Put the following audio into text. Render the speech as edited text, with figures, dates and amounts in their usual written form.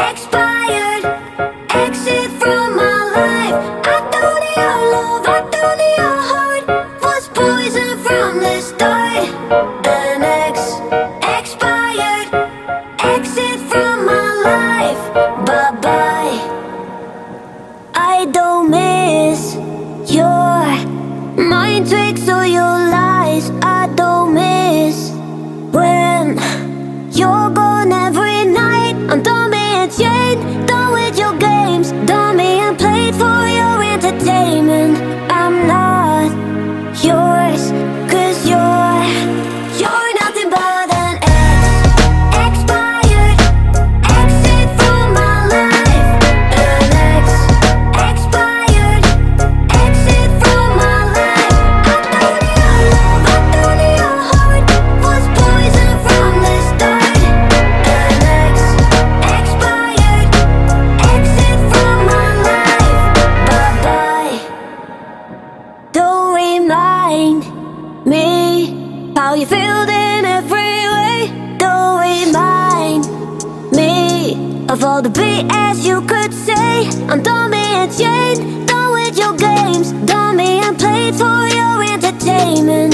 expired. Exit from my life. I don't need your love, I don't need your heart. Was poison from the start. An expired. Exit from my life. Bye bye. I don't miss your mind tricks or your lies. I don't miss when you're gone every night. I'm done being chained, done with your games, done being played for your entertainment. I'm not yours, 'cause you're nothing but an expired. Exit from my life. An expired. Exit from my life. I don't need your love, I don't need your heart. Was poison from the start. An expired. Exit from my life. Bye bye. Don't remind me how you feel in every way. Don't remind me of all the BS you could say. I'm done being chained, done with your games, done being played for your entertainment.